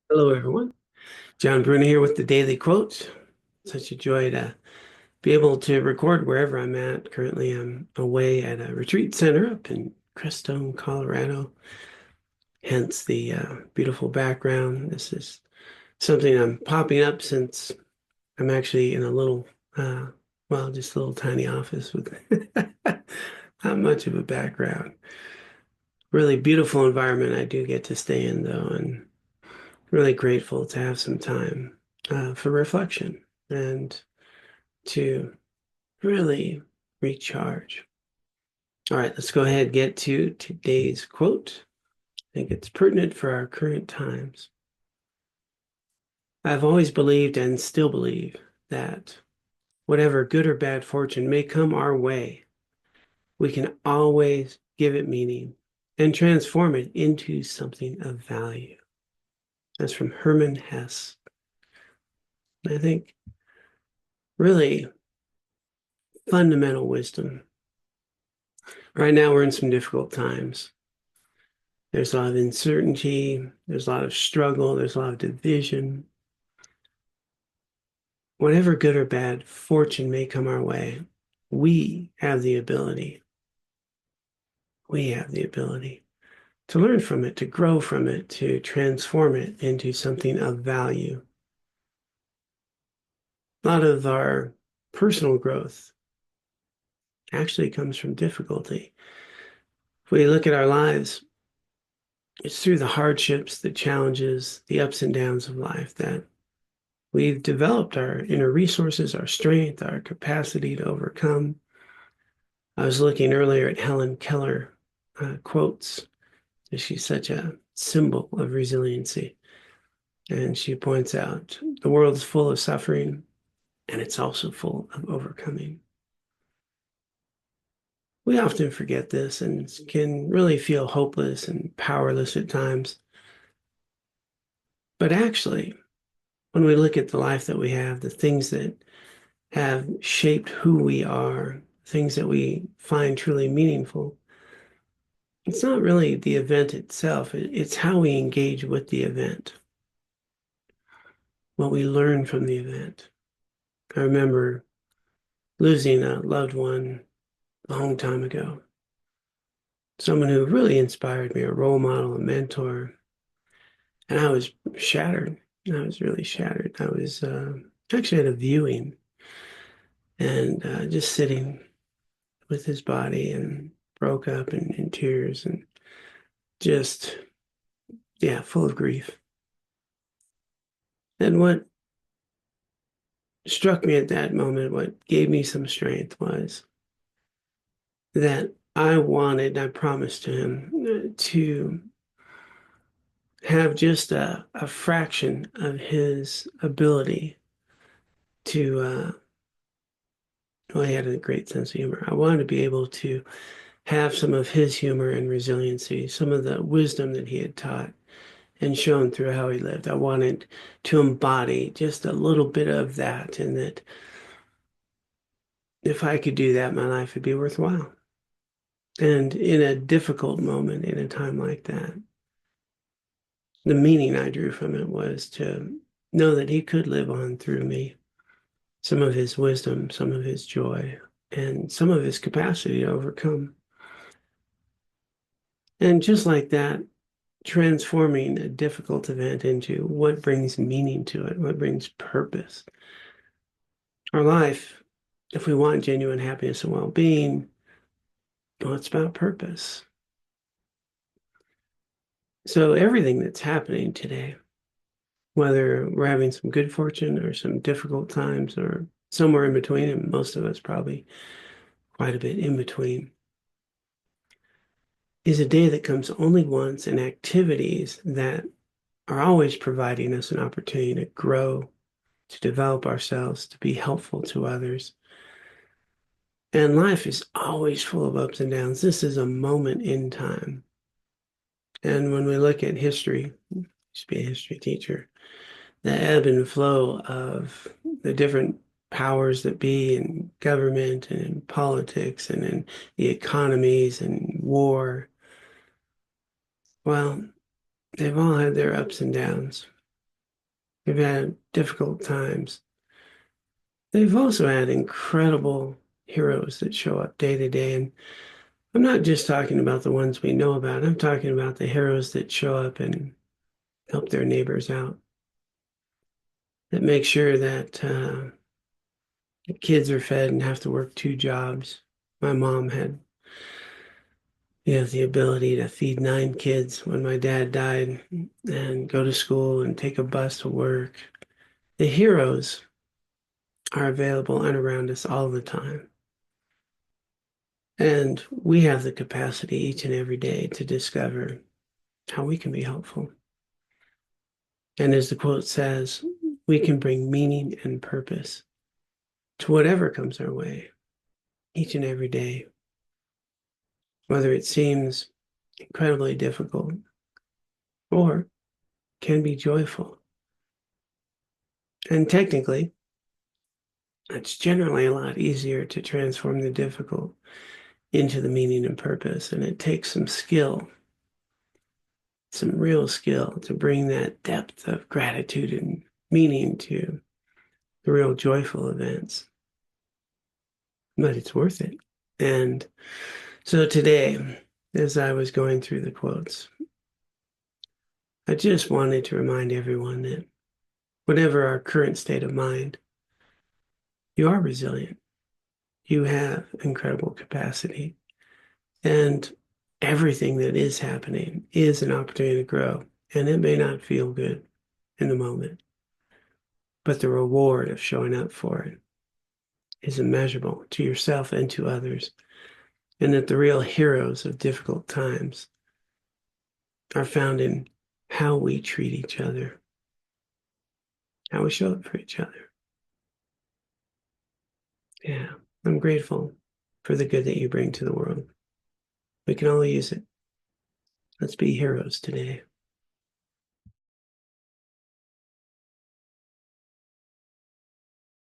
Hello, everyone. John Bruna here with the Daily Quotes. Such a joy to be able to record wherever I'm at. Currently, I'm away at a retreat center up in Crestone, Colorado, hence the beautiful background. This is something I'm popping up since I'm actually in a little, uh, just a little tiny office with not much of a background. Really beautiful environment I do get to stay in, though, and really grateful to have some time for reflection and to really recharge. All right, let's go ahead and get to today's quote. I think it's pertinent for our current times. I've always believed and still believe that whatever good or bad fortune may come our way, we can always give it meaning and transform it into something of value. That's from Hermann Hesse. And I think really fundamental wisdom. Right now, we're in some difficult times. There's a lot of uncertainty, there's a lot of struggle, there's a lot of division. Whatever good or bad fortune may come our way, we have the ability, we have the ability to learn from it, to grow from it, to transform it into something of value. A lot of our personal growth actually comes from difficulty. If we look at our lives, it's through the hardships, the challenges, the ups and downs of life that we've developed our inner resources, our strength, our capacity to overcome. I was looking earlier at Helen Keller quotes. She's such a symbol of resiliency. And she points out the world is full of suffering and it's also full of overcoming. We often forget this and can really feel hopeless and powerless at times. But actually, when we look at the life that we have, the things that have shaped who we are, things that we find truly meaningful, it's not really the event itself, it's how we engage with the event, what we learn from the event. I remember losing a loved one a long time ago, someone who really inspired me, a role model, a mentor, and I was shattered. I was really shattered. I was actually at a viewing and just sitting with his body and broke up in tears and just, yeah, full of grief. And what struck me at that moment, what gave me some strength was that I promised to him to have just a fraction of his ability to, well, he had a great sense of humor. I wanted to be able to have some of his humor and resiliency, some of the wisdom that he had taught and shown through how he lived. I wanted to embody just a little bit of that, and that if I could do that, my life would be worthwhile. And in a difficult moment, in a time like that, the meaning I drew from it was to know that he could live on through me, some of his wisdom, some of his joy, and some of his capacity to overcome. And just like that, transforming a difficult event into what brings meaning to it, what brings purpose. Our life, if we want genuine happiness and well-being, well, it's about purpose. So everything that's happening today, whether we're having some good fortune or some difficult times or somewhere in between, and most of us probably quite a bit in between, is a day that comes only once, and activities that are always providing us an opportunity to grow, to develop ourselves, to be helpful to others. And life is always full of ups and downs. This is a moment in time. And when we look at history, I used to be a history teacher, the ebb and flow of the different powers that be in government and in politics and in the economies and war, well, they've all had their ups and downs. They've had difficult times. They've also had incredible heroes that show up day to day. And I'm not just talking about the ones we know about. I'm talking about the heroes that show up and help their neighbors out, that make sure that the kids are fed and have to work two jobs. My mom had, the ability to feed 9 kids when my dad died and go to school and take a bus to work. The heroes are available and around us all the time. And we have the capacity each and every day to discover how we can be helpful. And as the quote says, we can bring meaning and purpose to whatever comes our way each and every day, whether it seems incredibly difficult or can be joyful. And technically, it's generally a lot easier to transform the difficult into the meaning and purpose. And it takes some skill, some real skill to bring that depth of gratitude and meaning to the real joyful events. But it's worth it. And so today, as I was going through the quotes, I just wanted to remind everyone that whatever our current state of mind, you are resilient. You have incredible capacity. And everything that is happening is an opportunity to grow. And it may not feel good in the moment, but the reward of showing up for it is immeasurable to yourself and to others. And that the real heroes of difficult times are found in how we treat each other, how we show up for each other. Yeah, I'm grateful for the good that you bring to the world. We can all use it. Let's be heroes today.